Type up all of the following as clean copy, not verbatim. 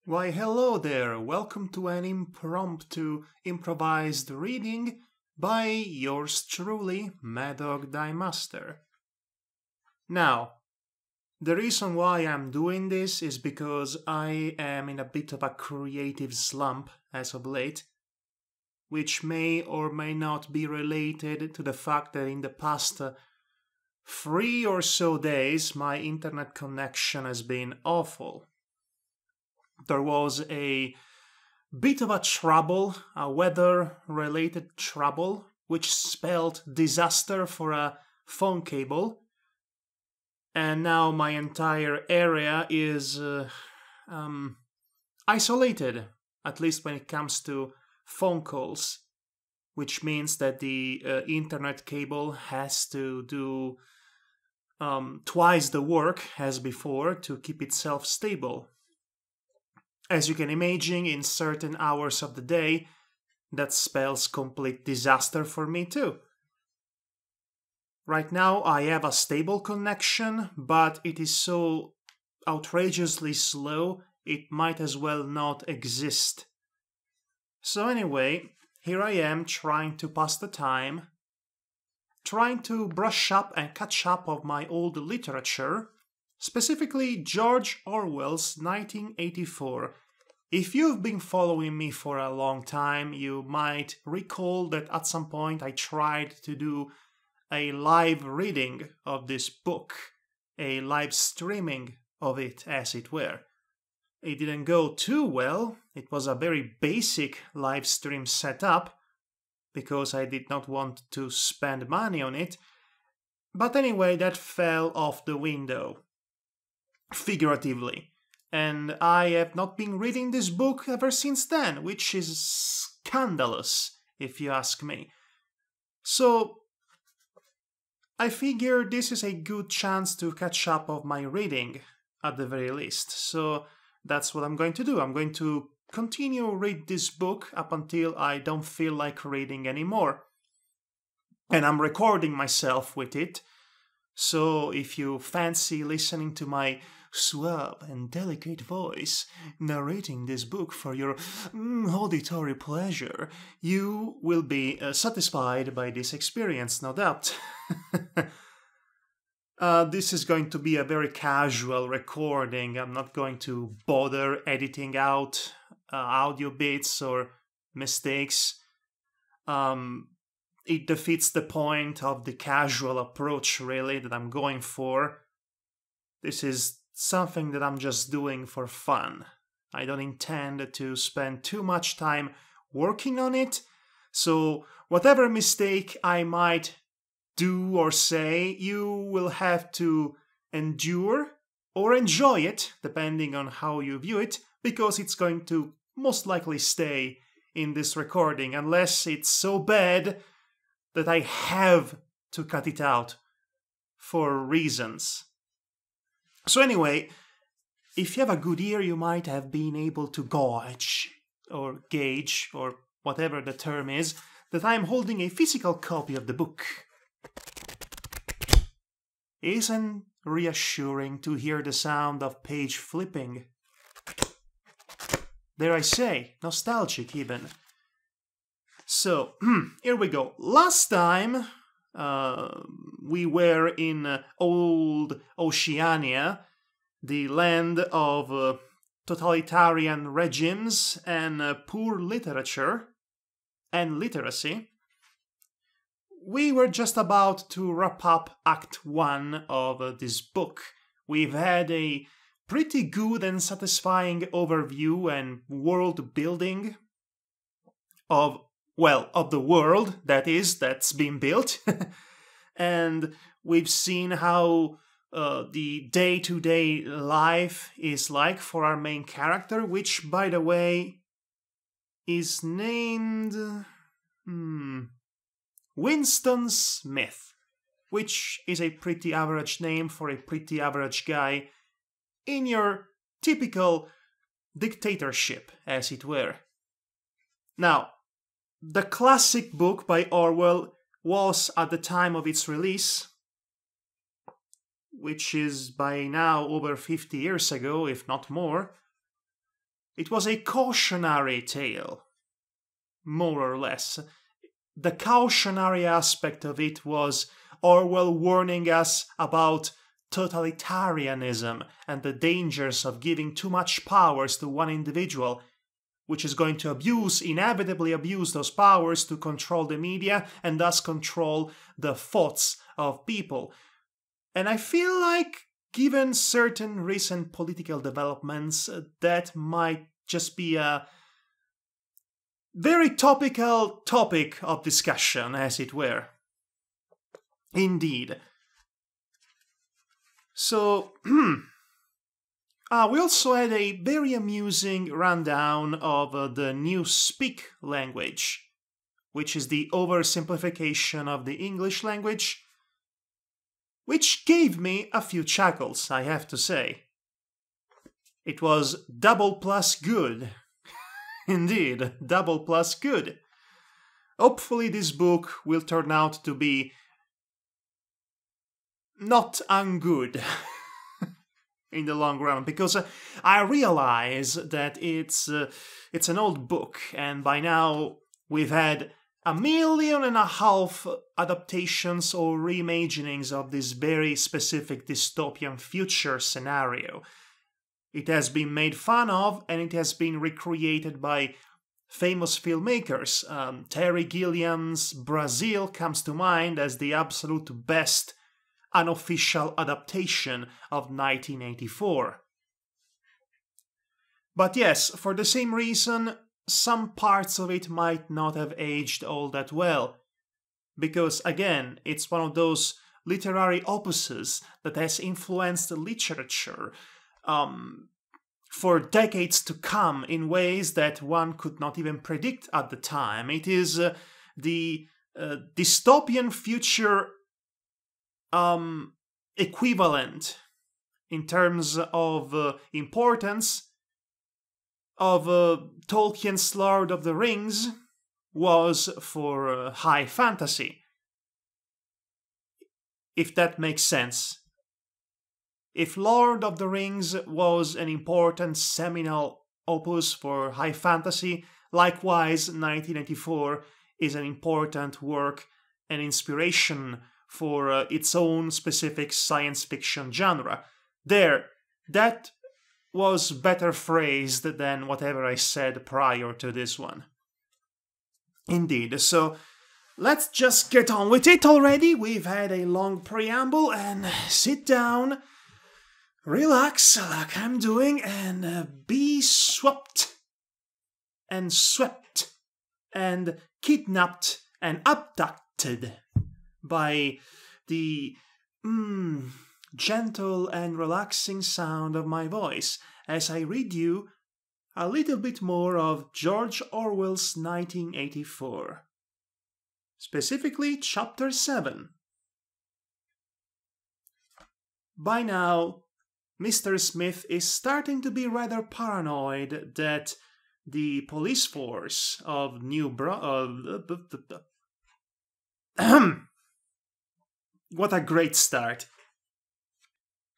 Why, hello there! Welcome to an impromptu improvised reading by yours truly, Madhog Master. Now, the reason why I'm doing this is because I am in a bit of a creative slump as of late, which may or may not be related to the fact that in the past 3 or so days my internet connection has been awful. There was a bit of a trouble, a weather-related trouble, which spelled disaster for a phone cable. And now my entire area is isolated, at least when it comes to phone calls, which means that the internet cable has to do twice the work as before to keep itself stable. As you can imagine, in certain hours of the day, that spells complete disaster for me too. Right now I have a stable connection, but it is so outrageously slow, it might as well not exist. So anyway, here I am trying to pass the time, trying to brush up and catch up of my old literature, specifically George Orwell's 1984. If you've been following me for a long time, you might recall that at some point I tried to do a live reading of this book, a live streaming of it, as it were. It didn't go too well. It was a very basic live stream setup, because I did not want to spend money on it. But anyway, that fell off the window, figuratively. And I have not been reading this book ever since then, which is scandalous, if you ask me. So, I figure this is a good chance to catch up of my reading, at the very least. So, that's what I'm going to do. I'm going to continue read this book up until I don't feel like reading anymore. And I'm recording myself with it. So, if you fancy listening to my suave and delicate voice narrating this book for your auditory pleasure, you will be satisfied by this experience, no doubt. This is going to be a very casual recording. I'm not going to bother editing out audio bits or mistakes. It defeats the point of the casual approach, really, that I'm going for. This is something that I'm just doing for fun. I don't intend to spend too much time working on it, so whatever mistake I might do or say, you will have to endure or enjoy it, depending on how you view it, because it's going to most likely stay in this recording, unless it's so bad that I have to cut it out for reasons. So anyway, if you have a good ear, you might have been able to gauge, or whatever the term is, that I'm holding a physical copy of the book. Isn't reassuring to hear the sound of page flipping? Dare I say, nostalgic even. So, here we go. Last time, we were in old Oceania, the land of totalitarian regimes and poor literature and literacy. We were just about to wrap up Act 1 of this book. We've had a pretty good and satisfying overview and world building of the world, that's been built. And we've seen how the day-to-day life is like for our main character, which, by the way, is named Winston Smith, which is a pretty average name for a pretty average guy in your typical dictatorship, as it were. Now, the classic book by Orwell was, at the time of its release, which is by now over 50 years ago, if not more, It was a cautionary tale, more or less. The cautionary aspect of it was Orwell warning us about totalitarianism and the dangers of giving too much powers to one individual, which is going to inevitably abuse those powers to control the media and thus control the thoughts of people. And I feel like, given certain recent political developments, that might just be a very topical topic of discussion, as it were. Indeed. So, we also had a very amusing rundown of the Newspeak language, which is the oversimplification of the English language, which gave me a few chuckles, I have to say. It was double plus good. Indeed, double plus good. Hopefully this book will turn out to be not ungood in the long run, because I realize that it's an old book, and by now we've had 1.5 million adaptations or reimaginings of this very specific dystopian future scenario. It has been made fun of, and it has been recreated by famous filmmakers. Terry Gilliam's Brazil comes to mind as the absolute best unofficial adaptation of 1984. But yes, for the same reason, some parts of it might not have aged all that well. Because, again, it's one of those literary opuses that has influenced literature for decades to come in ways that one could not even predict at the time. It is the dystopian future equivalent in terms of importance of Tolkien's Lord of the Rings was for high fantasy. If that makes sense. If Lord of the Rings was an important seminal opus for high fantasy, likewise 1984 is an important work and inspiration for its own specific science fiction genre. That was better phrased than whatever I said prior to this one. Indeed, so let's just get on with it already. We've had a long preamble, and sit down, relax like I'm doing, and be swept and swept and kidnapped and abducted by the gentle and relaxing sound of my voice as I read you a little bit more of George Orwell's 1984. Specifically, Chapter 7. By now, Mr. Smith is starting to be rather paranoid that the police force of What a great start.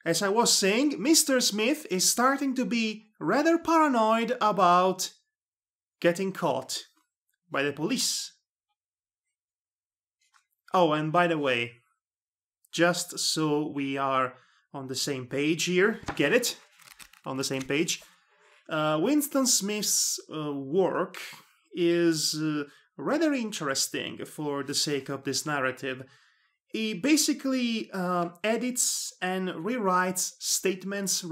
As I was saying, Mr. Smith is starting to be rather paranoid about getting caught by the police. Oh, and by the way, just so we are on the same page here, get it? On the same page. Winston Smith's work is rather interesting for the sake of this narrative. He basically edits and rewrites statements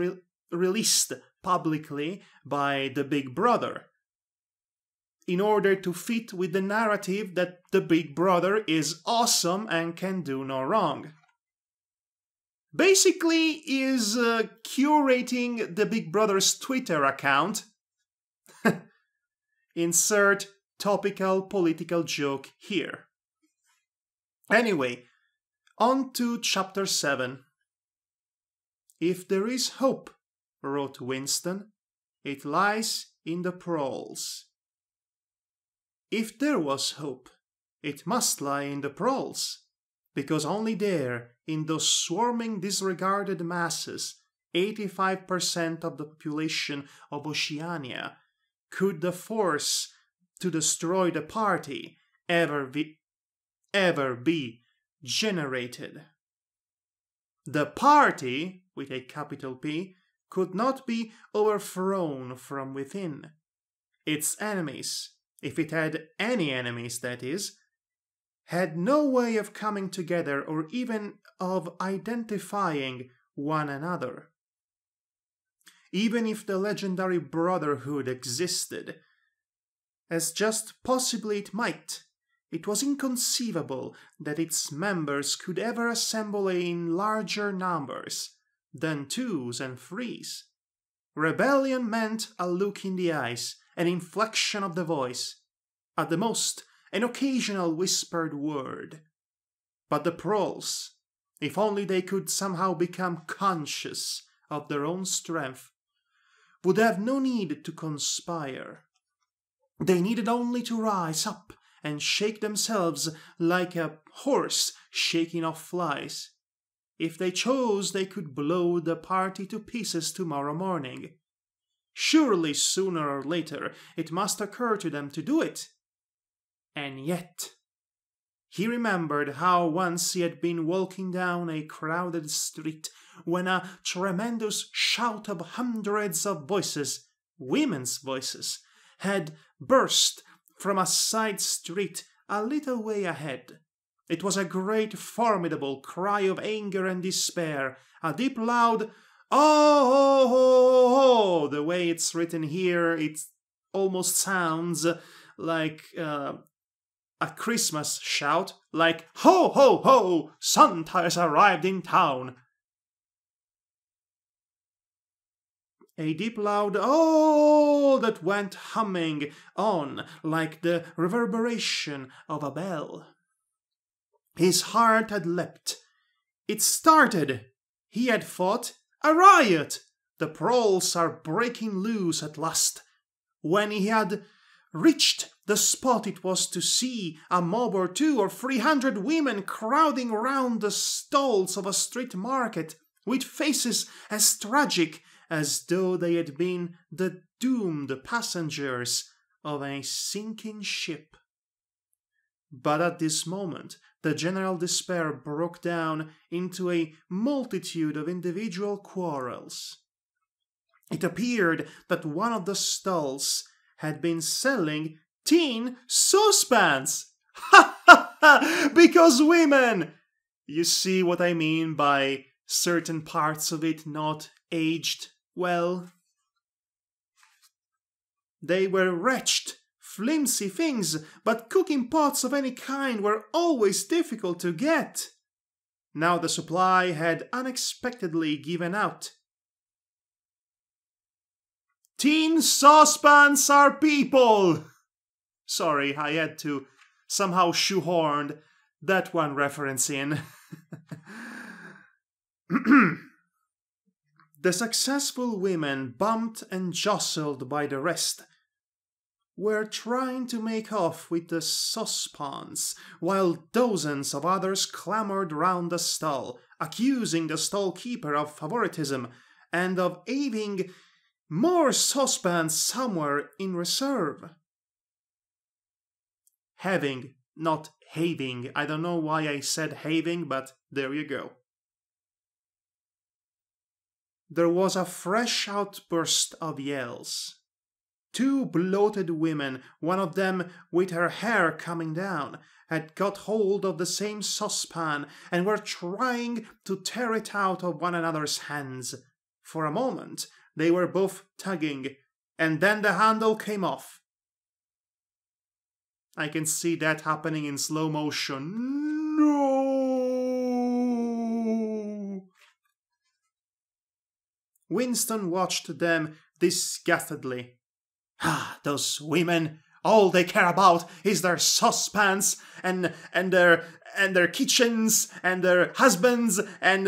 released publicly by the Big Brother in order to fit with the narrative that the Big Brother is awesome and can do no wrong. Basically, is curating the Big Brother's Twitter account. Insert topical political joke here. Anyway, on to Chapter 7. If there is hope, wrote Winston, it lies in the proles. If there was hope, it must lie in the proles, because only there, in those swarming disregarded masses, 85% of the population of Oceania, could the force to destroy the party ever be generated. The party, with a capital P, could not be overthrown from within. Its enemies, if it had any enemies that is, had no way of coming together or even of identifying one another. Even if the legendary brotherhood existed, as just possibly it might, it was inconceivable that its members could ever assemble in larger numbers than 2s and 3s. Rebellion meant a look in the eyes, an inflection of the voice, at the most an occasional whispered word. But the proles, if only they could somehow become conscious of their own strength, would have no need to conspire. They needed only to rise up and shake themselves like a horse shaking off flies. If they chose, they could blow the party to pieces tomorrow morning. Surely sooner or later it must occur to them to do it. And yet, he remembered how once he had been walking down a crowded street when a tremendous shout of hundreds of voices, women's voices, had burst from a side street a little way ahead. It was a great, formidable cry of anger and despair, a deep, loud, "Oh, oh, oh!" The way it's written here, it almost sounds like a Christmas shout, like, "Ho, ho, ho! Santa has arrived in town!" A deep, loud "oh" that went humming on like the reverberation of a bell. His heart had leapt. It started. He had thought, a riot. The proles are breaking loose at last. When he had reached the spot, it was to see a mob or 200 or 300 women crowding round the stalls of a street market, with faces as tragic as though they had been the doomed passengers of a sinking ship. But at this moment, the general despair broke down into a multitude of individual quarrels. It appeared that one of the stalls had been selling tin saucepans. Ha ha ha! Because women! You see what I mean by certain parts of it not aged well? They were wretched, flimsy things, but cooking pots of any kind were always difficult to get. Now the supply had unexpectedly given out. Tin saucepans are people! Sorry, I had to somehow shoehorn that one reference in. The successful women, bumped and jostled by the rest, were trying to make off with the saucepans, while dozens of others clamoured round the stall, accusing the stall-keeper of favoritism and of having more saucepans somewhere in reserve. Having, not having. I don't know why I said having, but there you go. There was a fresh outburst of yells. 2 bloated women, one of them with her hair coming down, had got hold of the same saucepan and were trying to tear it out of one another's hands. For a moment, they were both tugging, and then the handle came off. I can see that happening in slow motion. No! Winston watched them disgustedly. Ah, those women! All they care about is their saucepans and their kitchens and their husbands and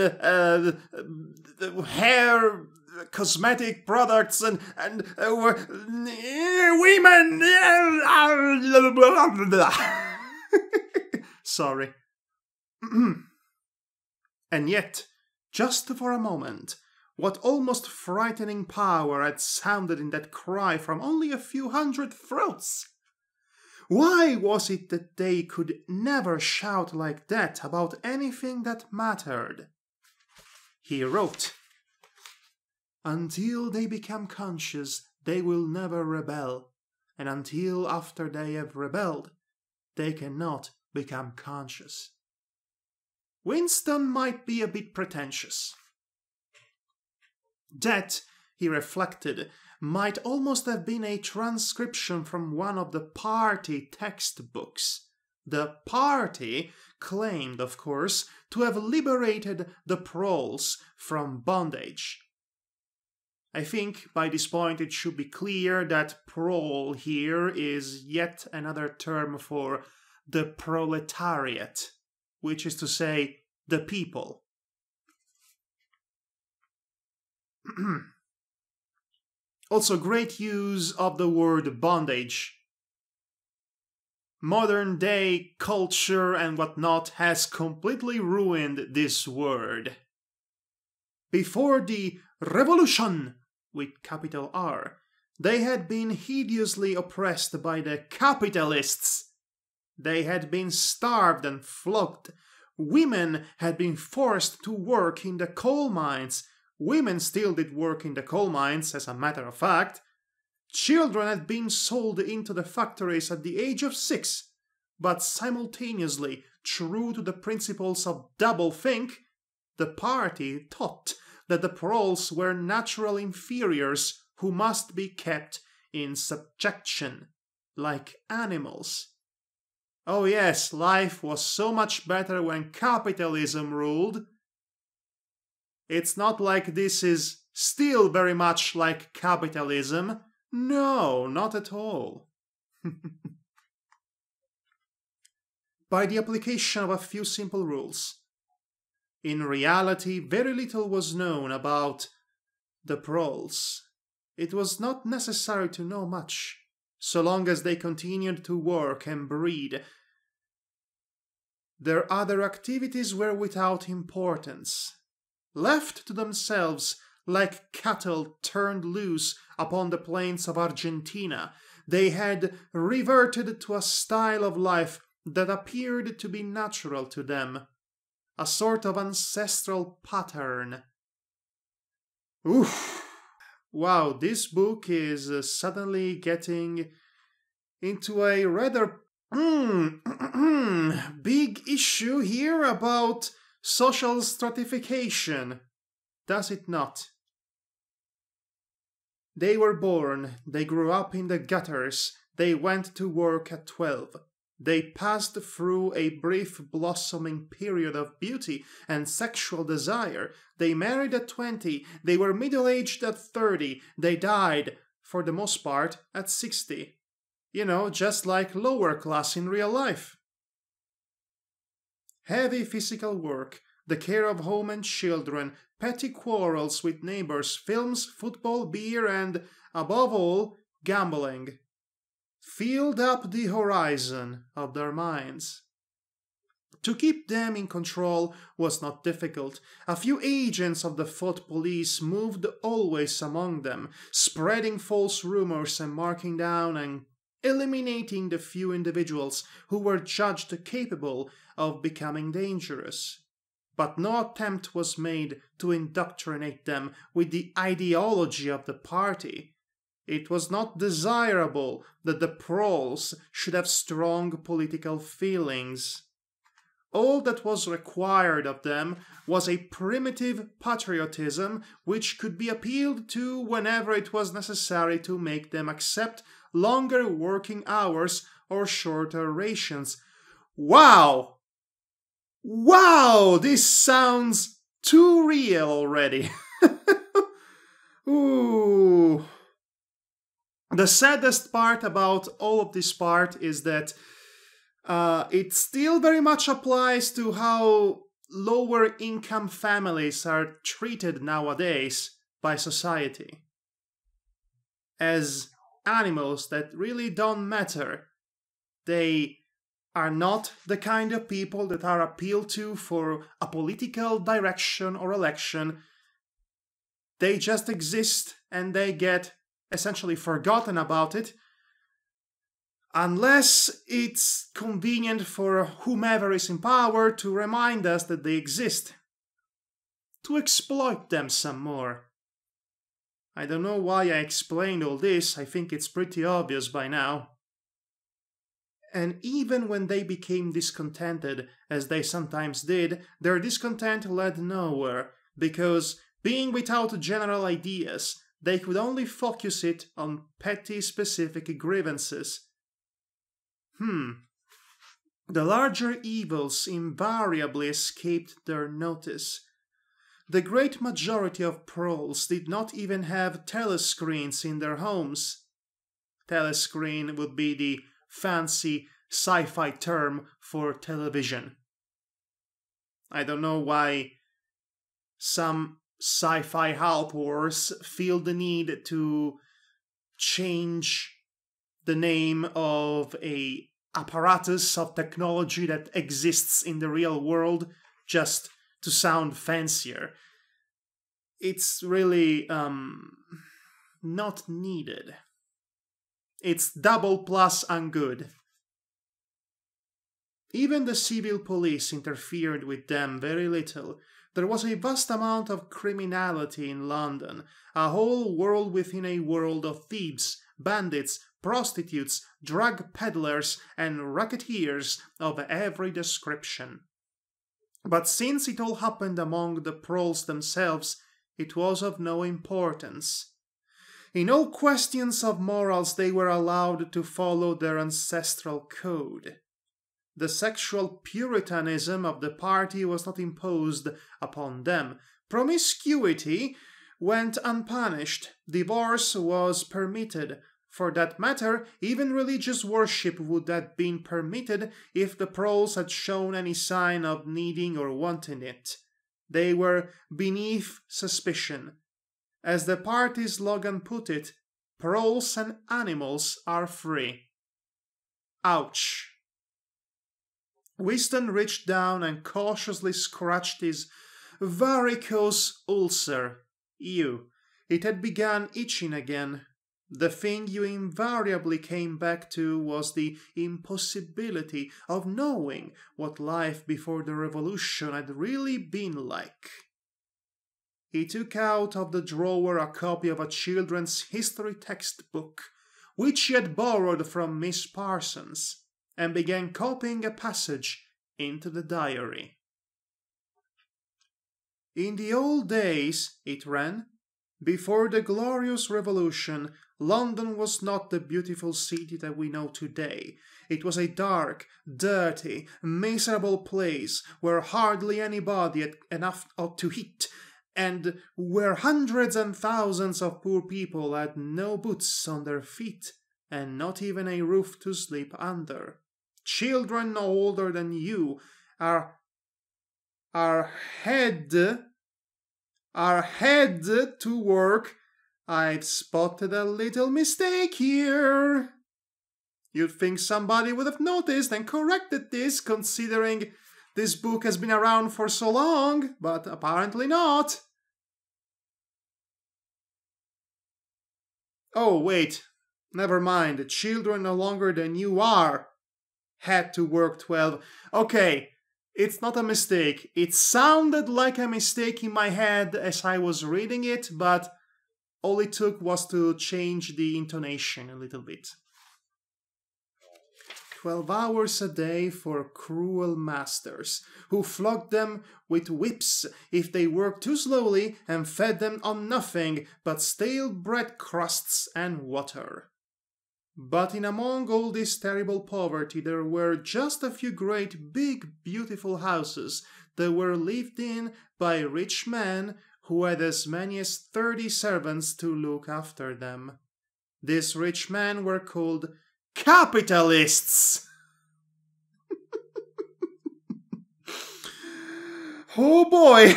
hair, cosmetic products and women. Sorry. And yet, just for a moment, What almost frightening power had sounded in that cry from only a few hundred throats? Why was it that they could never shout like that about anything that mattered? He wrote, "Until they become conscious, they will never rebel, and until after they have rebelled, they cannot become conscious." Winston might be a bit pretentious. That, he reflected, might almost have been a transcription from one of the party textbooks. The party claimed, of course, to have liberated the proles from bondage. I think by this point it should be clear that prole here is yet another term for the proletariat, which is to say, the people. Also, great use of the word bondage. Modern day culture and whatnot has completely ruined this word. Before the revolution, with capital R, they had been hideously oppressed by the capitalists. They had been starved and flogged. Women had been forced to work in the coal mines. Women still did work in the coal mines, as a matter of fact. Children had been sold into the factories at the age of 6, but simultaneously, true to the principles of doublethink, the party taught that the proles were natural inferiors who must be kept in subjection, like animals. Oh yes, life was so much better when capitalism ruled. It's not like this is still very much like capitalism. No, not at all. By the application of a few simple rules. In reality, very little was known about the proles. It was not necessary to know much, so long as they continued to work and breed. Their other activities were without importance. Left to themselves, like cattle turned loose upon the plains of Argentina, they had reverted to a style of life that appeared to be natural to them, a sort of ancestral pattern. Oof! Wow, this book is suddenly getting into a rather big issue here about social stratification, does it not? They were born, they grew up in the gutters, they went to work at 12. They passed through a brief blossoming period of beauty and sexual desire. They married at 20, they were middle-aged at 30, they died, for the most part, at 60. You know, just like lower class in real life. Heavy physical work, the care of home and children, petty quarrels with neighbors, films, football, beer, and, above all, gambling filled up the horizon of their minds. To keep them in control was not difficult. A few agents of the thought police moved always among them, spreading false rumors and marking down and eliminating the few individuals who were judged capable of becoming dangerous. But no attempt was made to indoctrinate them with the ideology of the party. It was not desirable that the proles should have strong political feelings. All that was required of them was a primitive patriotism which could be appealed to whenever it was necessary to make them accept longer working hours or shorter rations. Wow! Wow! This sounds too real already. Ooh. The saddest part about all of this part is that it still very much applies to how lower income families are treated nowadays by society. As animals that really don't matter. They are not the kind of people that are appealed to for a political direction or election. They just exist and they get essentially forgotten about it, unless it's convenient for whomever is in power to remind us that they exist, to exploit them some more. I don't know why I explained all this, I think it's pretty obvious by now. And even when they became discontented, as they sometimes did, their discontent led nowhere, because, being without general ideas, they could only focus it on petty specific grievances. The larger evils invariably escaped their notice. The great majority of proles did not even have telescreens in their homes. Telescreen would be the fancy sci-fi term for television. I don't know why some sci-fi authors feel the need to change the name of a apparatus of technology that exists in the real world just to sound fancier. It's really not needed. It's double plus ungood. Even the civil police interfered with them very little. There was a vast amount of criminality in London, a whole world within a world of thieves, bandits, prostitutes, drug peddlers, and racketeers of every description. But since it all happened among the proles themselves, it was of no importance. In all questions of morals they were allowed to follow their ancestral code. The sexual puritanism of the party was not imposed upon them. Promiscuity went unpunished. Divorce was permitted. For that matter, even religious worship would have been permitted if the proles had shown any sign of needing or wanting it. They were beneath suspicion. As the party's slogan put it, proles and animals are free. Ouch. Whiston reached down and cautiously scratched his varicose ulcer. Ew. It had begun itching again. The thing you invariably came back to was the impossibility of knowing what life before the revolution had really been like. He took out of the drawer a copy of a children's history textbook, which he had borrowed from Miss Parsons, and began copying a passage into the diary. In the old days, it ran, before the glorious revolution, London was not the beautiful city that we know today. It was a dark, dirty, miserable place where hardly anybody had enough to eat, and where hundreds and thousands of poor people had no boots on their feet, and not even a roof to sleep under. Children no older than you are head to work. I've spotted a little mistake here. You'd think somebody would have noticed and corrected this, considering this book has been around for so long, but apparently not. Oh, wait. Never mind. Children no longer than you are had to work 12. Okay, it's not a mistake. It sounded like a mistake in my head as I was reading it, but all it took was to change the intonation a little bit. 12 hours a day for cruel masters, who flogged them with whips if they worked too slowly and fed them on nothing but stale bread crusts and water. But in among all this terrible poverty there were just a few great big beautiful houses that were lived in by rich men who had as many as 30 servants to look after them. These rich men were called capitalists! Oh boy!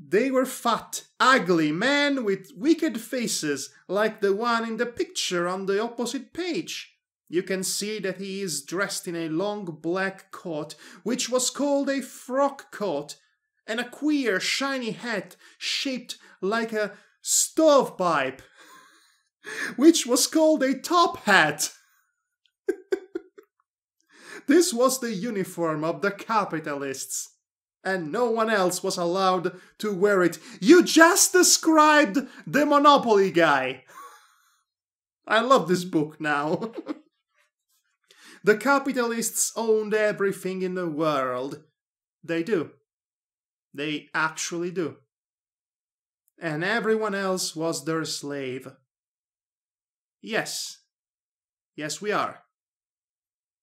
They were fat, ugly men with wicked faces, like the one in the picture on the opposite page. You can see that he is dressed in a long black coat, which was called a frock coat, and a queer, shiny hat shaped like a stovepipe, which was called a top hat. This was the uniform of the capitalists, and no one else was allowed to wear it. You just described the Monopoly guy. I love this book now. The capitalists owned everything in the world. They do. They actually do. And everyone else was their slave. Yes. Yes, we are.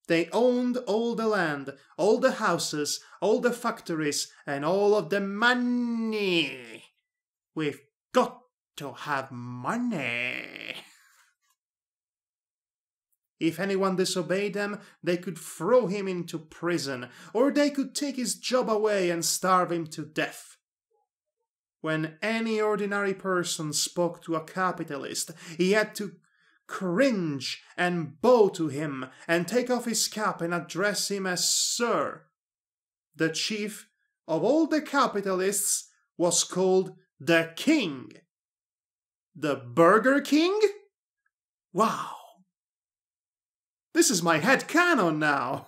They owned all the land, all the houses, all the factories, and all of the money. We've got to have money. If anyone disobeyed them, they could throw him into prison, or they could take his job away and starve him to death. When any ordinary person spoke to a capitalist, he had to cringe and bow to him and take off his cap and address him as Sir. The chief of all the capitalists was called the King. The Burger King? Wow. This is my head canon now.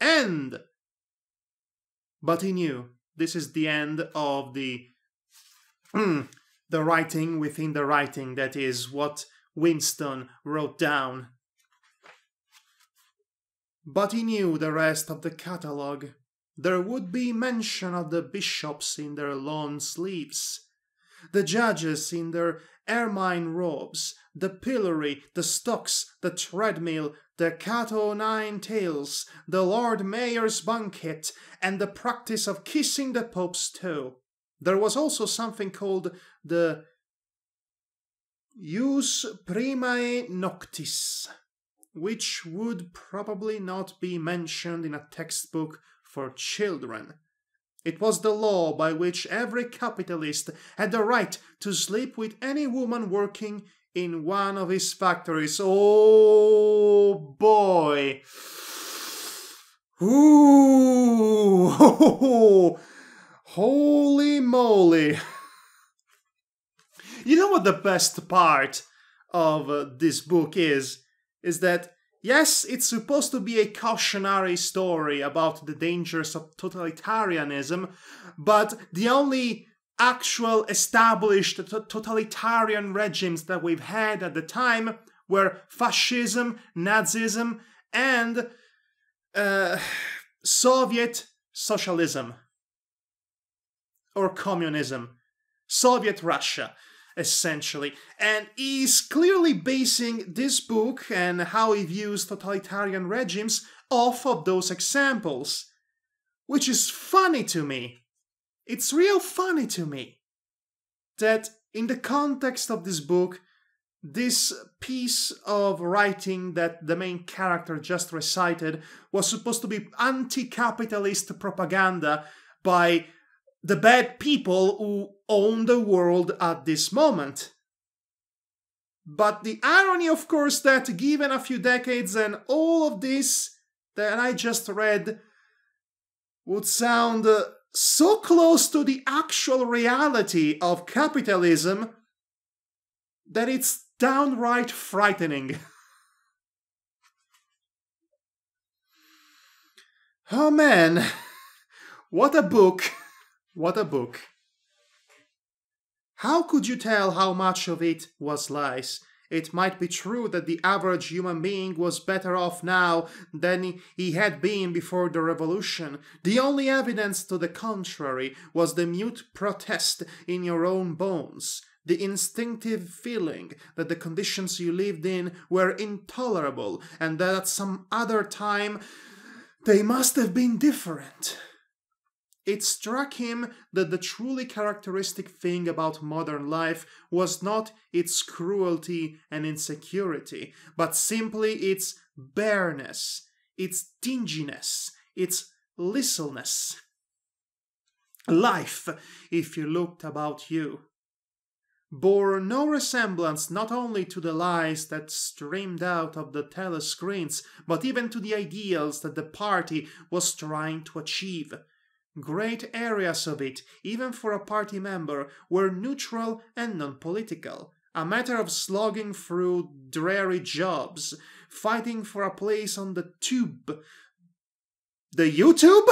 End. But he knew this is the end of the writing within the writing. That is what Winston wrote down. But he knew the rest of the catalogue. There would be mention of the bishops in their lawn sleeves, the judges in their ermine robes, the pillory, the stocks, the treadmill, the cat o' nine tails, the Lord Mayor's banquet, and the practice of kissing the Pope's toe. There was also something called the Jus Primae Noctis, which would probably not be mentioned in a textbook for children. It was the law by which every capitalist had the right to sleep with any woman working in one of his factories. Oh boy! Ooh! Holy moly! You know what the best part of this book is? Is that, yes, it's supposed to be a cautionary story about the dangers of totalitarianism, but the only actual established totalitarian regimes that we've had at the time were fascism, Nazism, and Soviet socialism. Or communism. Soviet Russia, essentially. And he's clearly basing this book and how he views totalitarian regimes off of those examples. Which is funny to me. It's real funny to me that in the context of this book, this piece of writing that the main character just recited was supposed to be anti-capitalist propaganda by the bad people who own the world at this moment. But the irony, of course, that given a few decades and all of this that I just read would sound so close to the actual reality of capitalism that it's downright frightening. Oh man, what a book. What a book. How could you tell how much of it was lies? It might be true that the average human being was better off now than he had been before the revolution. The only evidence to the contrary was the mute protest in your own bones, the instinctive feeling that the conditions you lived in were intolerable and that at some other time they must have been different. It struck him that the truly characteristic thing about modern life was not its cruelty and insecurity, but simply its bareness, its dinginess, its listlessness. Life, if you looked about you, bore no resemblance not only to the lies that streamed out of the telescreens, but even to the ideals that the party was trying to achieve. Great areas of it, even for a party member, were neutral and non-political. A matter of slogging through dreary jobs, fighting for a place on the tube. The YouTube?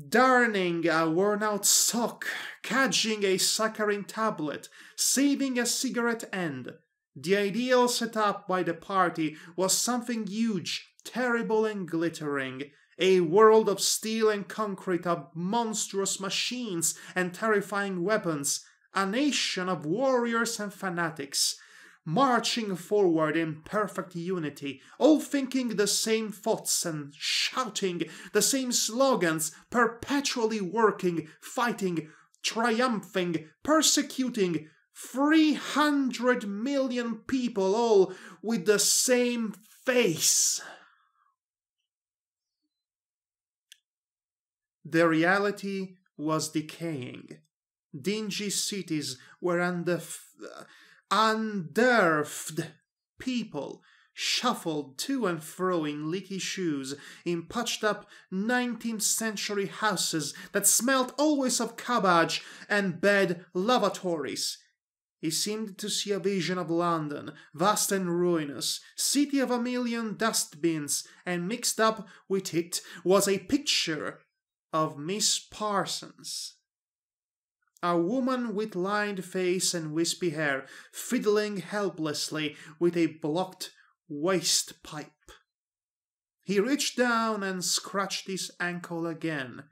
Darning a worn-out sock, cadging a saccharin tablet, saving a cigarette end. The ideal set up by the party was something huge, terrible and glittering. A world of steel and concrete, of monstrous machines and terrifying weapons. A nation of warriors and fanatics, marching forward in perfect unity, all thinking the same thoughts and shouting the same slogans, perpetually working, fighting, triumphing, persecuting, 300 million people, all with the same face. The reality was decaying. Dingy cities were underfed. People shuffled to and fro in leaky shoes, in patched-up 19th century houses that smelt always of cabbage and bed lavatories. He seemed to see a vision of London, vast and ruinous, city of a million dustbins, and mixed up with it was a picture of Miss Parsons. A woman with lined face and wispy hair, fiddling helplessly with a blocked waste pipe. He reached down and scratched his ankle again.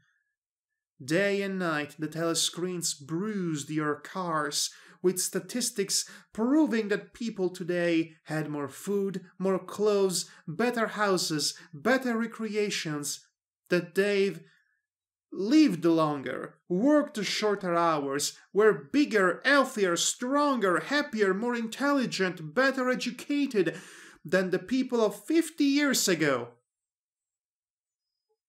Day and night the telescreens bruised your cars, with statistics proving that people today had more food, more clothes, better houses, better recreations, that they've lived longer, worked shorter hours, were bigger, healthier, stronger, happier, more intelligent, better educated than the people of 50 years ago.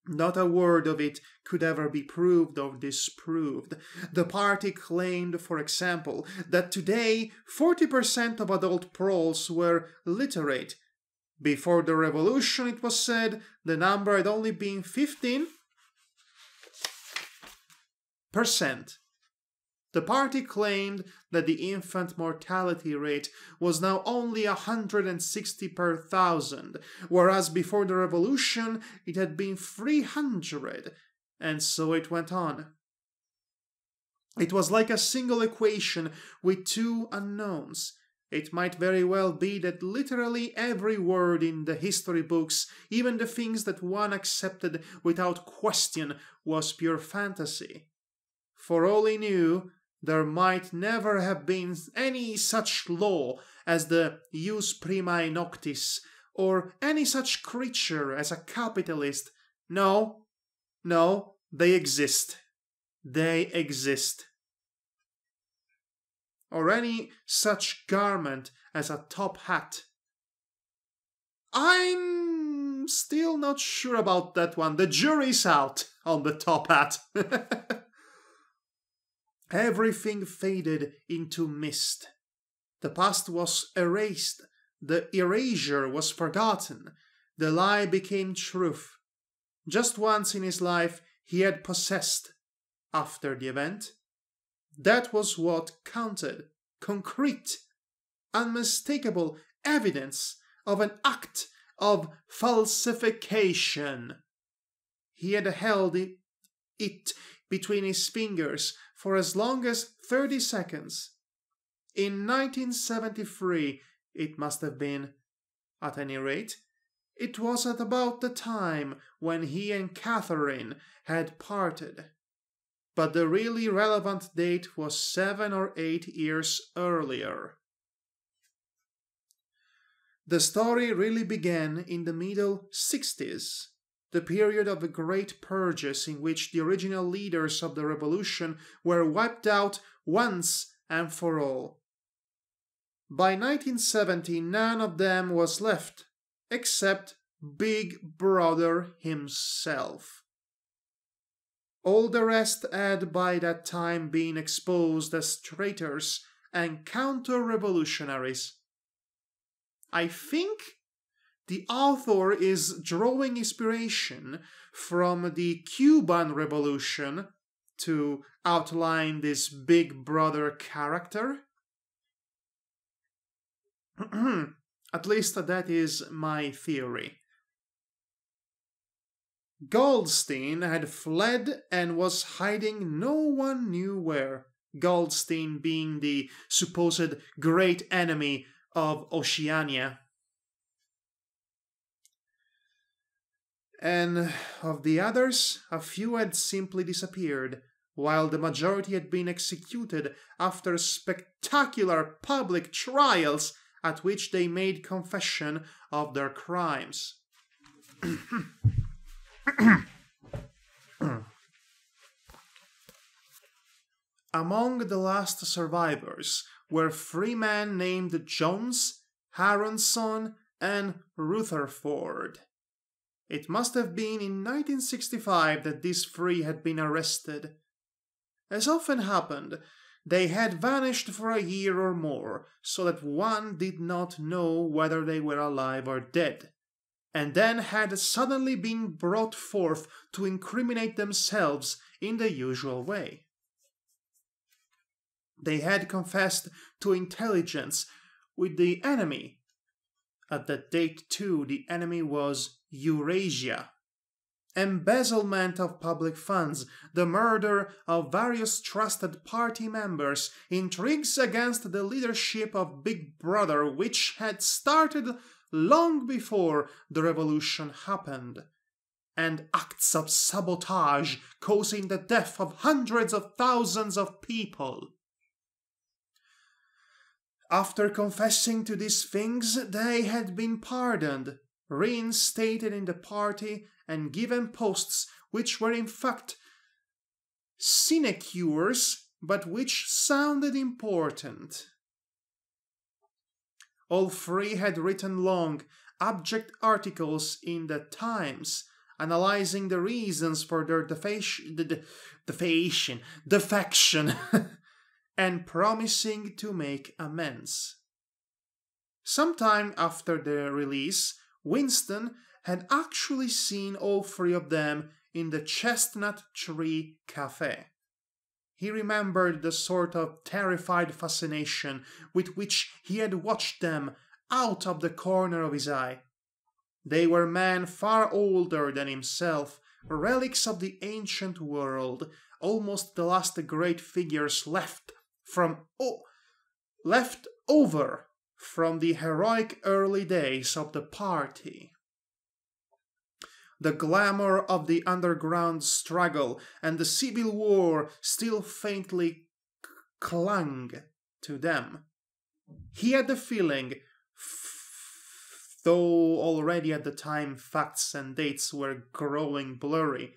Not a word of it could ever be proved or disproved. The party claimed, for example, that today 40% of adult proles were literate. Before the revolution, it was said, the number had only been 15%. The party claimed that the infant mortality rate was now only 160 per thousand, whereas before the revolution it had been 300, and so it went on. It was like a single equation with two unknowns. It might very well be that literally every word in the history books, even the things that one accepted without question, was pure fantasy. For all he knew, there might never have been any such law as the jus primae noctis, or any such creature as a capitalist. No, they exist. They exist. Or any such garment as a top hat. I'm still not sure about that one. The jury's out on the top hat. Everything faded into mist. The past was erased. The erasure was forgotten. The lie became truth. Just once in his life he had possessed. After the event, that was what counted. Concrete, unmistakable evidence of an act of falsification. He had held it between his fingers for as long as 30 seconds. In 1973, it must have been. At any rate, it was at about the time when he and Catherine had parted. But the really relevant date was 7 or 8 years earlier. The story really began in the middle 60s. The period of the great purges in which the original leaders of the revolution were wiped out once and for all. By 1970, none of them was left, except Big Brother himself. All the rest had by that time been exposed as traitors and counter-revolutionaries. I think the author is drawing inspiration from the Cuban Revolution to outline this Big Brother character. At least that is my theory. Goldstein had fled and was hiding no one knew where. Goldstein being the supposed great enemy of Oceania. And of the others, a few had simply disappeared, while the majority had been executed after spectacular public trials at which they made confession of their crimes. Among the last survivors were 3 men named Jones, Haronson, and Rutherford. It must have been in 1965 that these 3 had been arrested. As often happened, they had vanished for a year or more, so that one did not know whether they were alive or dead, and then had suddenly been brought forth to incriminate themselves in the usual way. They had confessed to intelligence with the enemy. At that date, too, the enemy was Eurasia. Embezzlement of public funds, the murder of various trusted party members, intrigues against the leadership of Big Brother, which had started long before the revolution happened, and acts of sabotage causing the death of hundreds of thousands of people. After confessing to these things, they had been pardoned, reinstated in the party, and given posts which were in fact sinecures, but which sounded important. All 3 had written long, abject articles in the Times, analyzing the reasons for their defection, and promising to make amends. Sometime after their release, Winston had actually seen all 3 of them in the Chestnut Tree Cafe. He remembered the sort of terrified fascination with which he had watched them out of the corner of his eye. They were men far older than himself, relics of the ancient world, almost the last great figures left over from the heroic early days of the party. The glamour of the underground struggle and the Civil War still faintly clung to them. He had the feeling, though already at the time facts and dates were growing blurry,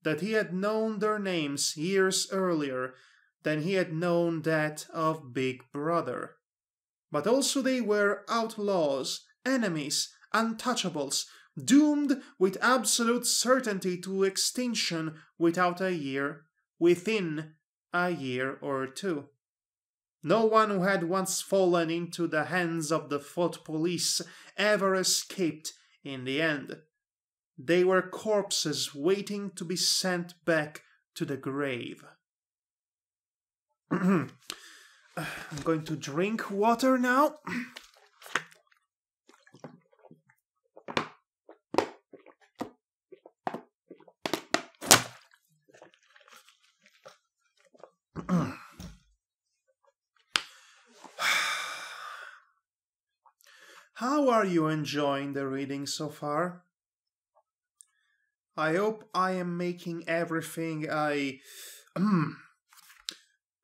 that he had known their names years earlier than he had known that of Big Brother. But also they were outlaws, enemies, untouchables, doomed with absolute certainty to extinction within a year or 2. No one who had once fallen into the hands of the thought police ever escaped in the end. They were corpses waiting to be sent back to the grave. I'm going to drink water now. How are you enjoying the reading so far? I hope I am making everything I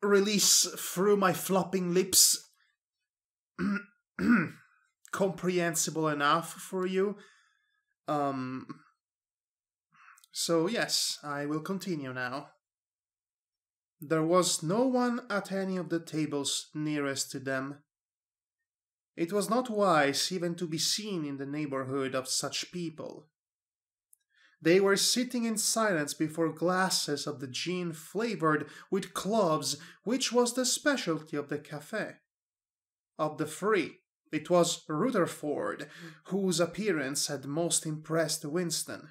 release through my flopping lips comprehensible enough for you. So yes, I will continue now. There was no one at any of the tables nearest to them. It was not wise even to be seen in the neighborhood of such people. They were sitting in silence before glasses of the gin flavored with cloves, which was the specialty of the cafe. Of the 3, It was Rutherford whose appearance had most impressed Winston.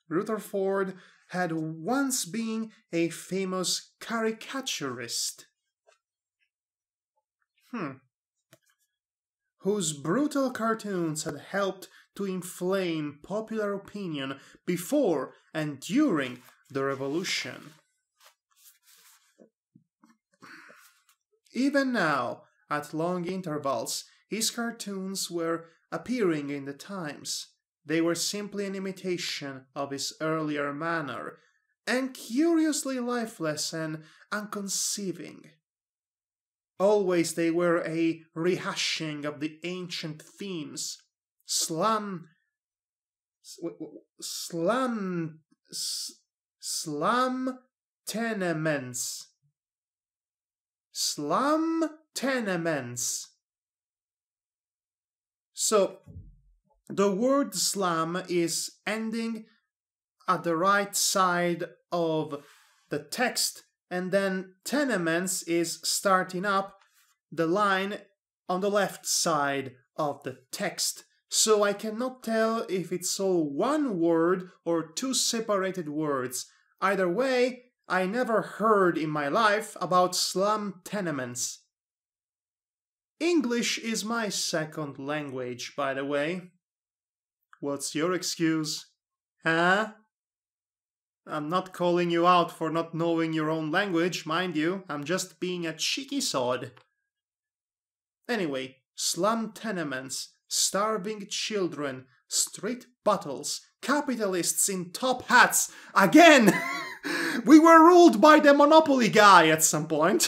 Rutherford had once been a famous caricaturist, whose brutal cartoons had helped to inflame popular opinion before and during the Revolution. Even now, at long intervals, his cartoons were appearing in the Times. They were simply an imitation of his earlier manner, and curiously lifeless and unconceiving. Always they were a rehashing of the ancient themes. Slum tenements. Slum tenements. So, the word slum is ending at the right side of the text, and then tenements is starting up the line on the left side of the text. So I cannot tell if it's all one word or two separated words. Either way, I never heard in my life about slum tenements. English is my second language, by the way. What's your excuse? Huh? I'm not calling you out for not knowing your own language, mind you. I'm just being a cheeky sod. Anyway, slum tenements, starving children, street battles, capitalists in top hats. Again! We were ruled by the Monopoly guy at some point.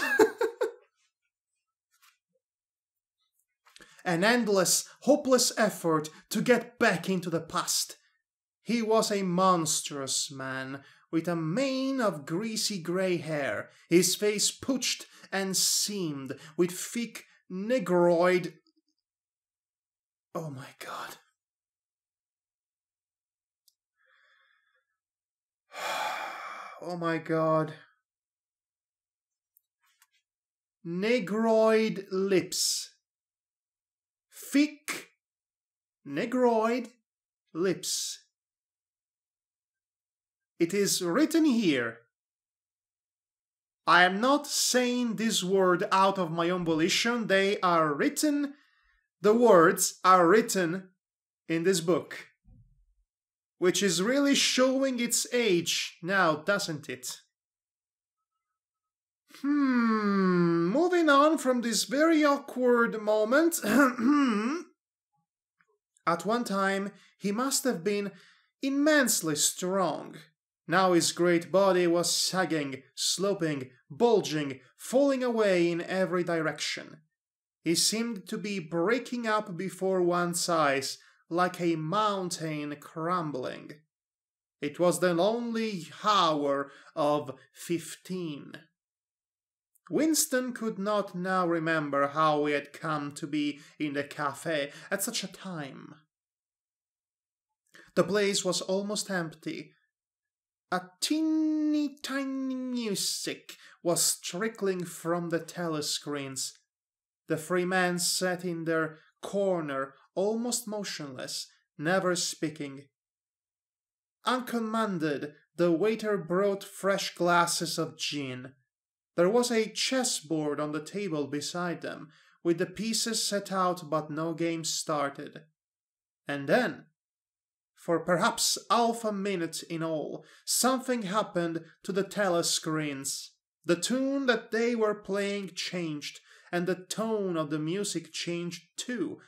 An endless, hopeless effort to get back into the past. He was a monstrous man, with a mane of greasy grey hair, his face puched and seamed, with thick negroid... Oh my God. Oh my God. Negroid lips. Thick negroid lips. It is written here. I am not saying this word out of my own volition. They are written, the words are written in this book. Which is really showing its age now, doesn't it? Moving on from this very awkward moment. At one time, he must have been immensely strong. Now his great body was sagging, sloping, bulging, falling away in every direction. He seemed to be breaking up before one's eyes, like a mountain crumbling. It was the lonely hour of 15. Winston could not now remember how he had come to be in the cafe at such a time. The place was almost empty. A teeny tiny music was trickling from the telescreens. The three men sat in their corner, almost motionless, never speaking. Uncommanded, the waiter brought fresh glasses of gin. There was a chessboard on the table beside them, with the pieces set out but no game started. And then, for perhaps half a minute in all, something happened to the telescreens. The tune that they were playing changed, and the tone of the music changed too.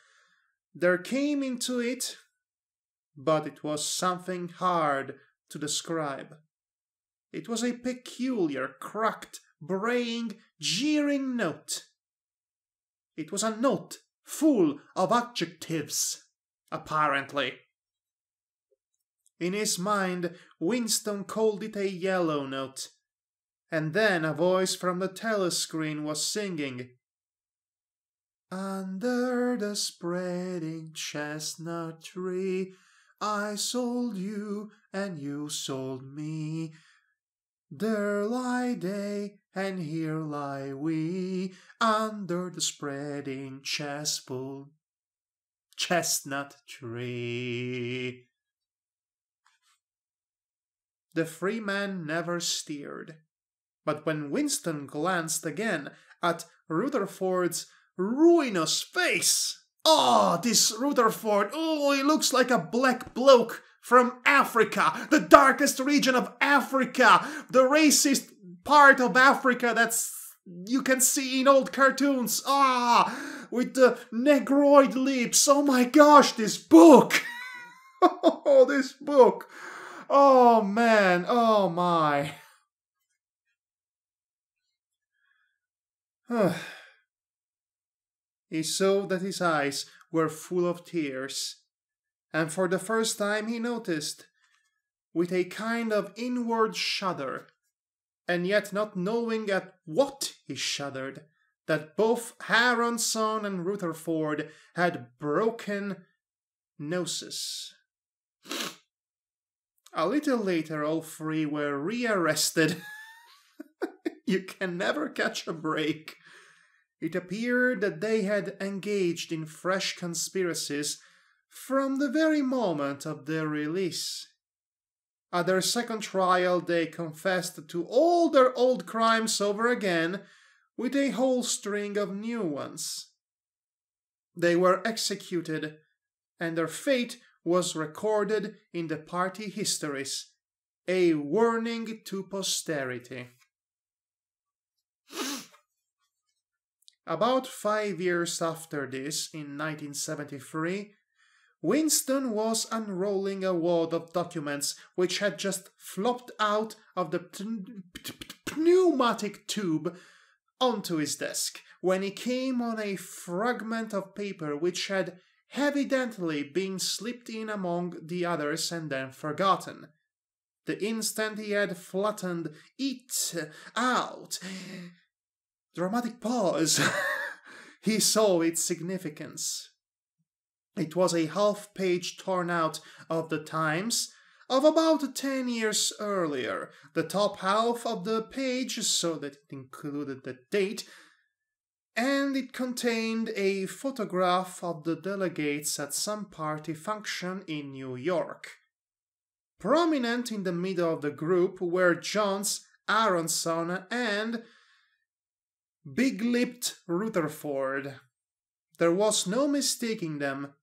There came into it, but it was something hard to describe. It was a peculiar, cracked, braying, jeering note. It was a note full of adjectives, apparently. In his mind, Winston called it a yellow note. And then a voice from the telescreen was singing, "Under the spreading chestnut tree, I sold you and you sold me. There lie they and here lie we, under the spreading chestnut chestnut tree. The free man never steered. But when Winston glanced again at Rutherford's ruinous face, this Rutherford, he looks like a black bloke from Africa, the darkest region of Africa, the racist part of Africa that's you can see in old cartoons, with the negroid lips. Oh my gosh, this book! Oh, this book! Oh man, oh my. He saw that his eyes were full of tears, and for the first time he noticed, with a kind of inward shudder, and yet not knowing at what he shuddered, that both Aronson and Rutherford had broken noses. A little later, all three were rearrested. You can never catch a break. It appeared that they had engaged in fresh conspiracies from the very moment of their release. At their second trial, they confessed to all their old crimes over again, with a whole string of new ones. They were executed, and their fate was recorded in the party histories, a warning to posterity. About 5 years after this, in 1973, Winston was unrolling a wad of documents which had just flopped out of the pneumatic tube onto his desk, when he came on a fragment of paper which had evidently been slipped in among the others and then forgotten. The instant he had flattened it out, dramatic pause, he saw its significance. It was a half-page torn out of the Times of about 10 years earlier, the top half of the page so that it included the date, and it contained a photograph of the delegates at some party function in New York. Prominent in the middle of the group were Jones, Aronson, and big-lipped Rutherford. There was no mistaking them.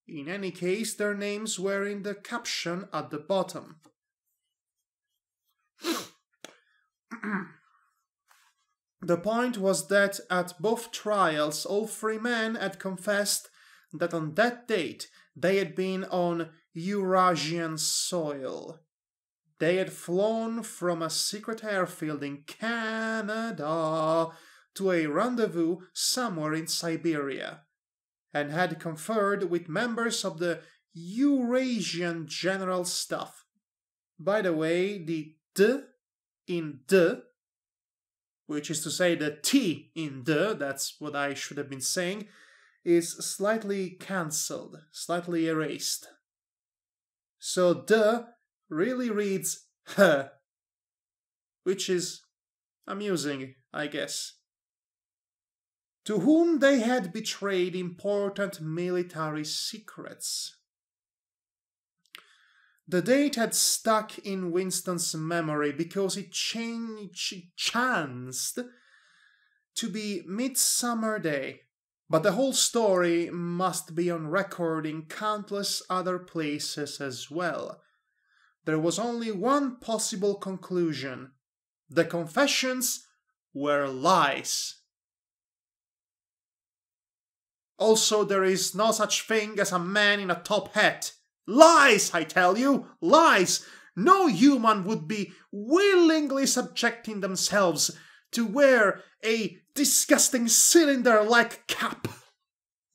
In any case, their names were in the caption at the bottom. The point was that at both trials, all three men had confessed that on that date they had been on Eurasian soil. They had flown from a secret airfield in Canada to a rendezvous somewhere in Siberia, and had conferred with members of the Eurasian General Staff. By the way, the D in D, which is to say the T in D, that's what I should have been saying, is slightly cancelled, slightly erased. So D really reads H, which is amusing, I guess. To whom they had betrayed important military secrets. The date had stuck in Winston's memory because it chanced to be Midsummer Day, but the whole story must be on record in countless other places as well. There was only one possible conclusion. The confessions were lies. Also, there is no such thing as a man in a top hat. Lies, I tell you! Lies! No human would be willingly subjecting themselves to wear a disgusting cylinder-like cap.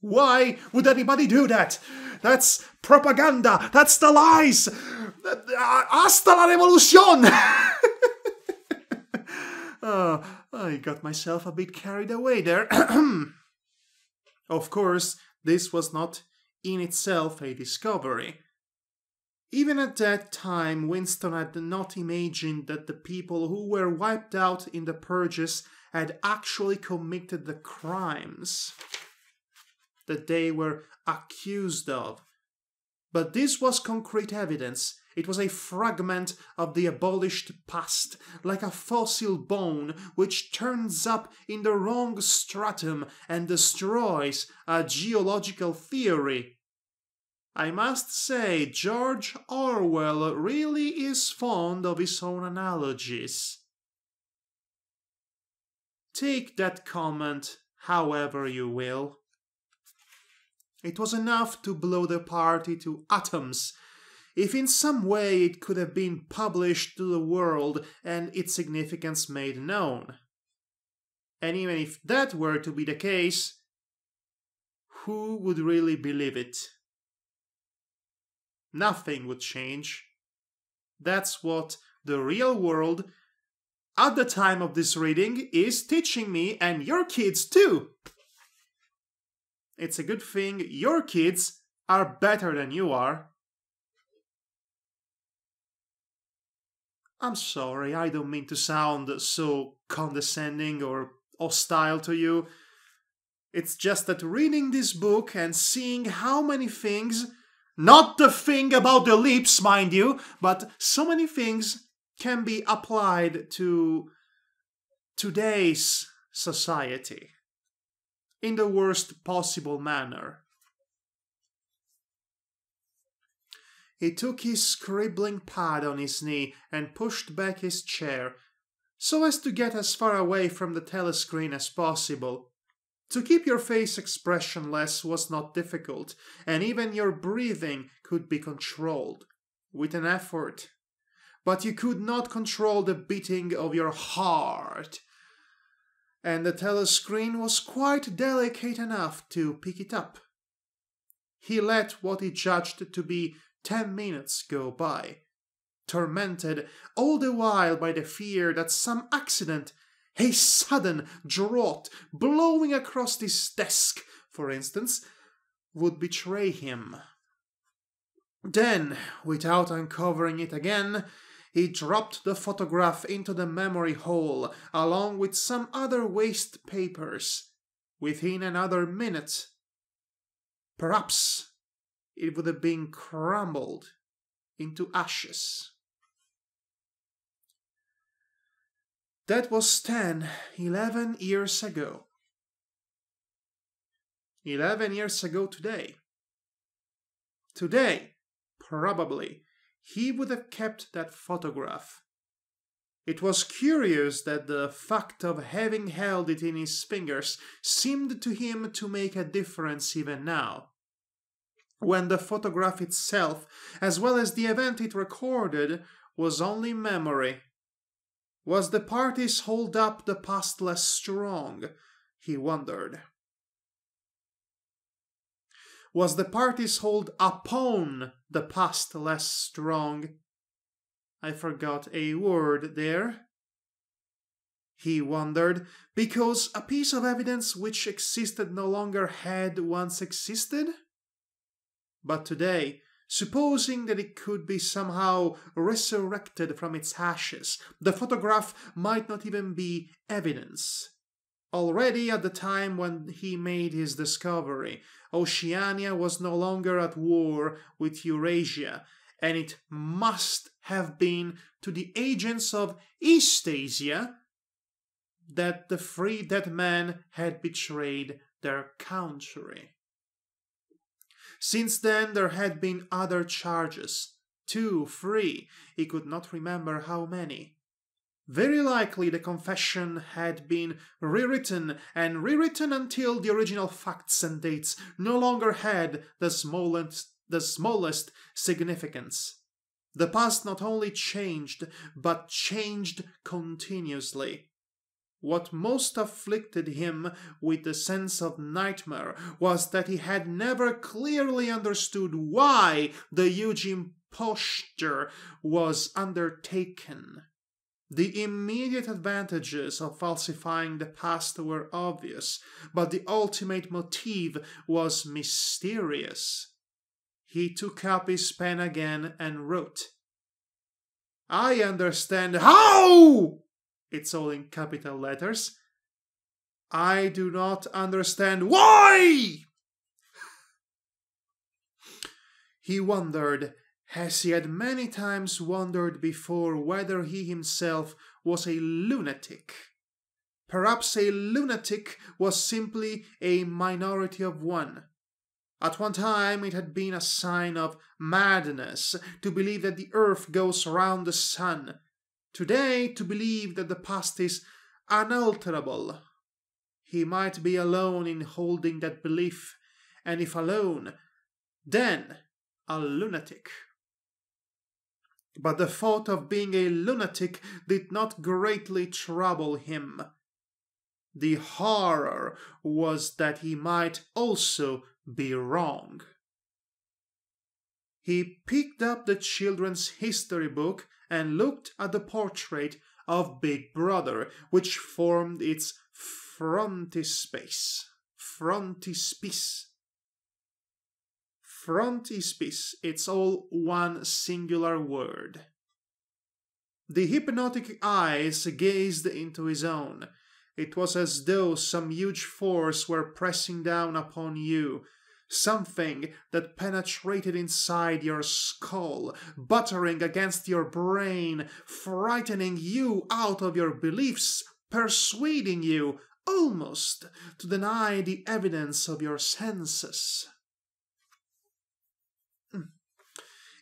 Why would anybody do that? That's propaganda! That's the lies! Hasta la revolution! I got myself a bit carried away there. Of course, this was not in itself a discovery. Even at that time, Winston had not imagined that the people who were wiped out in the purges had actually committed the crimes. that they were accused of. But this was concrete evidence. It was a fragment of the abolished past, like a fossil bone which turns up in the wrong stratum and destroys a geological theory. I must say, George Orwell really is fond of his own analogies. Take that comment however you will. It was enough to blow the party to atoms, if in some way it could have been published to the world and its significance made known. And even if that were to be the case, who would really believe it? Nothing would change. That's what the real world, at the time of this reading, is teaching me, and your kids too. It's a good thing your kids are better than you are. I'm sorry, I don't mean to sound so condescending or hostile to you. It's just that reading this book and seeing how many things, not the thing about the lips, mind you, but so many things can be applied to today's society in the worst possible manner. He took his scribbling pad on his knee and pushed back his chair, so as to get as far away from the telescreen as possible. To keep your face expressionless was not difficult, and even your breathing could be controlled, with an effort. But you could not control the beating of your heart, and the telescreen was quite delicate enough to pick it up. He let what he judged to be 10 minutes go by, tormented all the while by the fear that some accident, a sudden draught blowing across this desk, for instance, would betray him. Then, without uncovering it again, he dropped the photograph into the memory hole along with some other waste papers. Within another minute, perhaps it would have been crumbled into ashes. That was 11 years ago. 11 years ago today. Today, probably, he would have kept that photograph. It was curious that the fact of having held it in his fingers seemed to him to make a difference even now, when the photograph itself, as well as the event it recorded, was only memory. Was the party's hold up the past less strong? He wondered. Was the party's hold upon the past less strong? I forgot a word there. He wondered, because a piece of evidence which existed no longer had once existed? But today, supposing that it could be somehow resurrected from its ashes, the photograph might not even be evidence. Already at the time when he made his discovery, Oceania was no longer at war with Eurasia, and it must have been to the agents of Eastasia that the three dead men had betrayed their country. Since then there had been other charges, 2, 3, he could not remember how many. Very likely the confession had been rewritten and rewritten until the original facts and dates no longer had the smallest significance. The past not only changed, but changed continuously. What most afflicted him with a sense of nightmare was that he had never clearly understood why the huge imposture was undertaken. The immediate advantages of falsifying the past were obvious, but the ultimate motive was mysterious. He took up his pen again and wrote. I understand how! It's all in capital letters. I do not understand why! He wondered, as he had many times wondered before, whether he himself was a lunatic. Perhaps a lunatic was simply a minority of one. At one time it had been a sign of madness to believe that the earth goes round the sun. Today, to believe that the past is unalterable. He might be alone in holding that belief, and if alone, then a lunatic. But the thought of being a lunatic did not greatly trouble him. The horror was that he might also be wrong. He picked up the children's history book and looked at the portrait of Big Brother, which formed its frontispiece. Frontispiece, it's all one singular word. The hypnotic eyes gazed into his own. It was as though some huge force were pressing down upon you, something that penetrated inside your skull, buttering against your brain, frightening you out of your beliefs, persuading you almost to deny the evidence of your senses.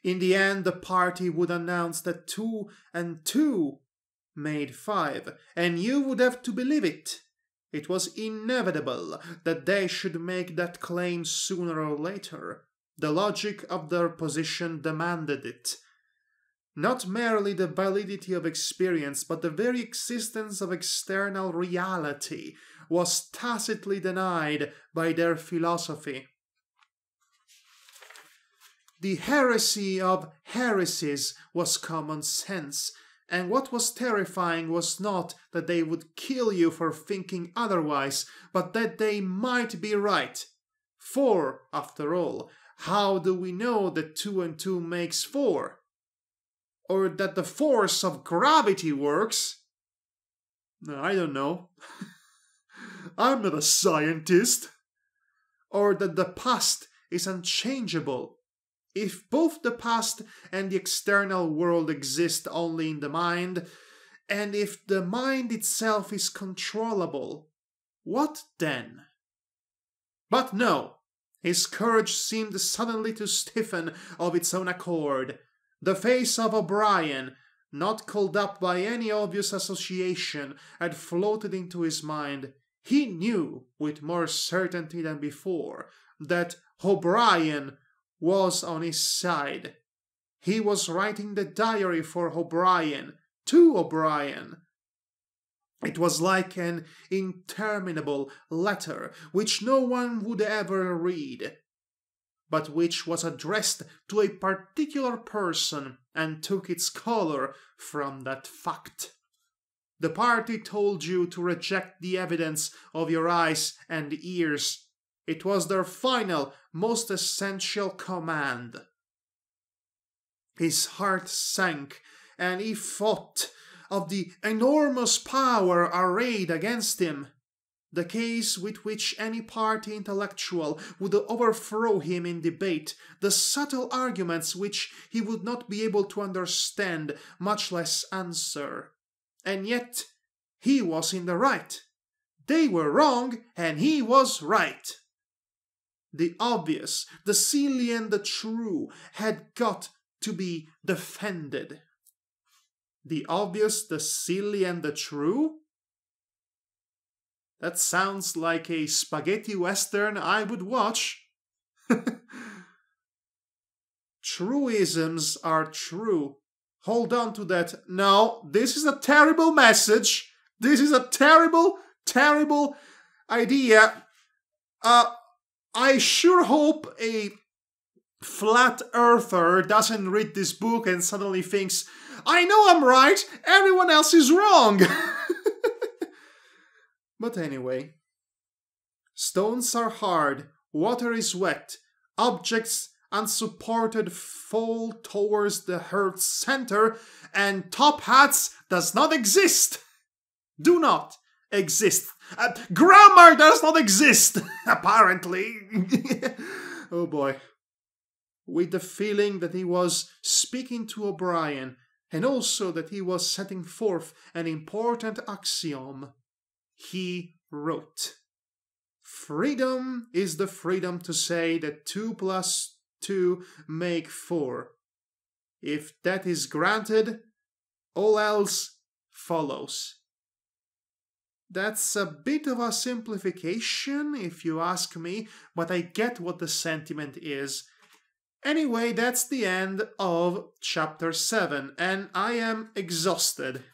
In the end, the party would announce that 2 and 2 made 5, and you would have to believe it. It was inevitable that they should make that claim sooner or later. The logic of their position demanded it. Not merely the validity of experience, but the very existence of external reality was tacitly denied by their philosophy. The heresy of heresies was common sense, and what was terrifying was not that they would kill you for thinking otherwise, but that they might be right. For, after all, how do we know that 2 and 2 makes 4? Or that the force of gravity works? I don't know. I'm not a scientist. Or that the past is unchangeable. If both the past and the external world exist only in the mind, and if the mind itself is controllable, what then? But no, his courage seemed suddenly to stiffen of its own accord. The face of O'Brien, not called up by any obvious association, had floated into his mind. He knew with more certainty than before that O'Brien was on his side. He was writing the diary for O'Brien, to O'Brien. It was like an interminable letter which no one would ever read, but which was addressed to a particular person and took its color from that fact. The party told you to reject the evidence of your eyes and ears. It was their final, most essential command. His heart sank, and he thought of the enormous power arrayed against him, the case with which any party intellectual would overthrow him in debate, the subtle arguments which he would not be able to understand, much less answer. And yet he was in the right. They were wrong, and he was right. The obvious, the silly and the true had got to be defended. The obvious, the silly and the true? That sounds like a spaghetti western I would watch. Truisms are true. Hold on to that. No, this is a terrible message. This is a terrible, terrible idea. I sure hope a flat earther doesn't read this book and suddenly thinks, I know I'm right, everyone else is wrong. But anyway, stones are hard, water is wet, objects unsupported fall towards the earth's center, and top hats does not exist. Do not exist. Grammar does not exist, apparently. Oh boy. with the feeling that he was speaking to O'Brien, and also that he was setting forth an important axiom. He wrote, "Freedom is the freedom to say that 2 plus 2 make 4. If that is granted, all else follows." That's a bit of a simplification, if you ask me, but I get what the sentiment is. Anyway, that's the end of chapter 7, and I am exhausted.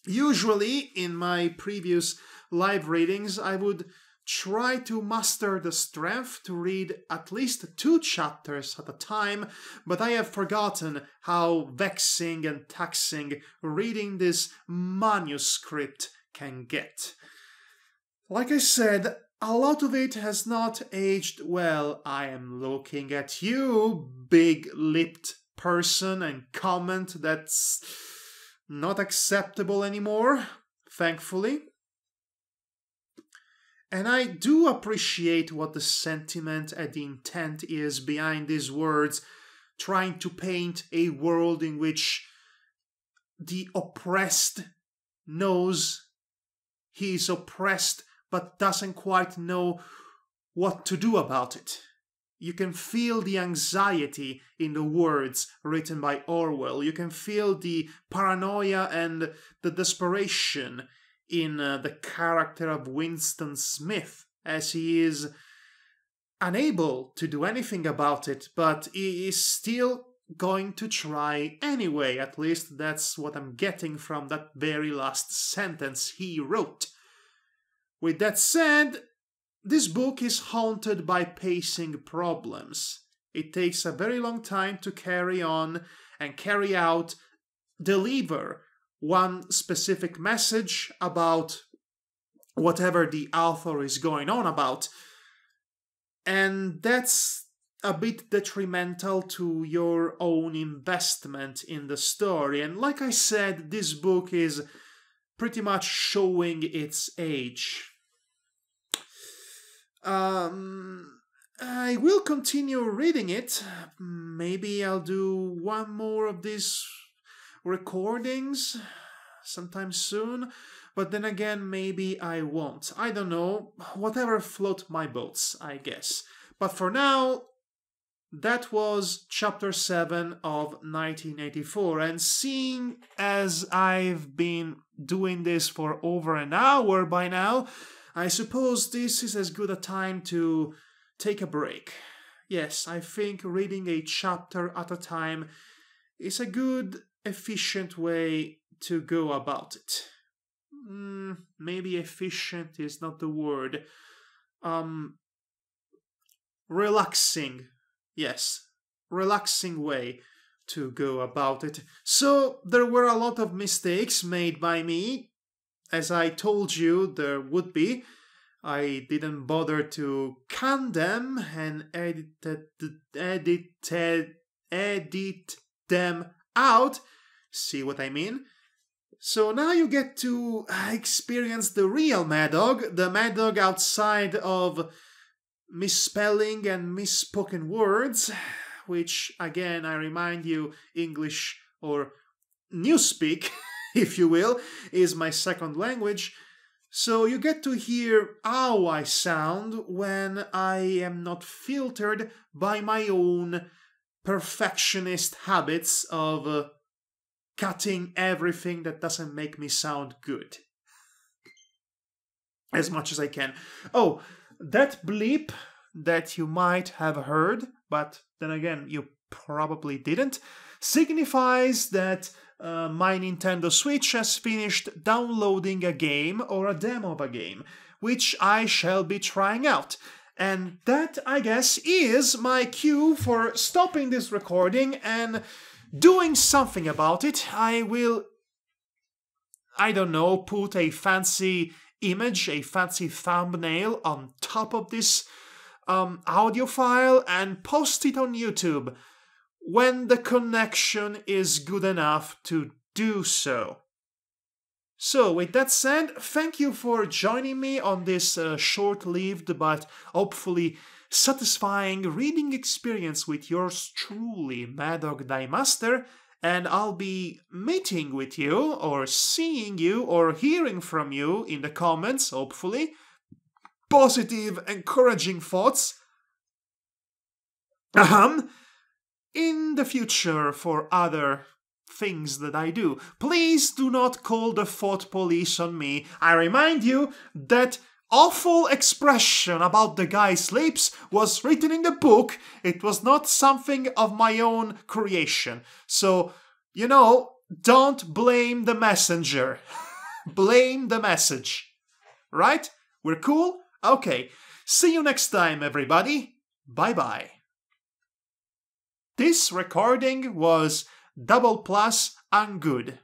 Usually, in my previous live readings, I would try to muster the strength to read at least 2 chapters at a time, but I have forgotten how vexing and taxing reading this manuscript can get. Like I said, a lot of it has not aged well. I am looking at you, big-lipped person, and comment that's not acceptable anymore, thankfully. And I do appreciate what the sentiment and the intent is behind these words, trying to paint a world in which the oppressed knows he is oppressed but doesn't quite know what to do about it. You can feel the anxiety in the words written by Orwell. You can feel the paranoia and the desperation in the character of Winston Smith, as he is unable to do anything about it, but he is still going to try anyway. At least that's what I'm getting from that very last sentence he wrote. With that said, this book is haunted by pacing problems. It takes a very long time to carry on and carry out, deliver one specific message about whatever the author is going on about. And that's a bit detrimental to your own investment in the story. And like I said, this book is pretty much showing its age. I will continue reading it. Maybe I'll do one more of these recordings sometime soon, but then again, maybe I won't. I don't know. Whatever float my boats, I guess. But for now, that was chapter 7 of 1984, and seeing as I've been doing this for over an hour by now, I suppose this is as good a time to take a break. Yes, I think reading a chapter at a time is a good, efficient way to go about it. Maybe efficient is not the word. Relaxing. Yes, relaxing way to go about it. So, there were a lot of mistakes made by me. As I told you, there would be. I didn't bother to can them and edit them out. See what I mean? So now you get to experience the real Madhog, the Madhog outside of misspelling and misspoken words, which, again, I remind you, English or Newspeak, if you will, is my second language. So you get to hear how I sound when I am not filtered by my own perfectionist habits of cutting everything that doesn't make me sound good as much as I can. Oh, that bleep that you might have heard, but then again you probably didn't, signifies that my Nintendo Switch has finished downloading a game or a demo of a game, which I shall be trying out. And that, I guess, is my cue for stopping this recording and doing something about it. I will, I don't know, put a fancy image, a fancy thumbnail on top of this audio file and post it on YouTube when the connection is good enough to do so. So, with that said, thank you for joining me on this short-lived but hopefully satisfying reading experience with yours truly, Madhog Thy Master, and I'll be meeting with you, or seeing you, or hearing from you in the comments, hopefully. Positive, encouraging thoughts. In the future for other things that I do. Please do not call the thought police on me. I remind you that awful expression about the guy's lips was written in the book. It was not something of my own creation. So, you know, don't blame the messenger. Blame the message. Right? We're cool? Okay. See you next time, everybody. Bye-bye. This recording was double plus and good.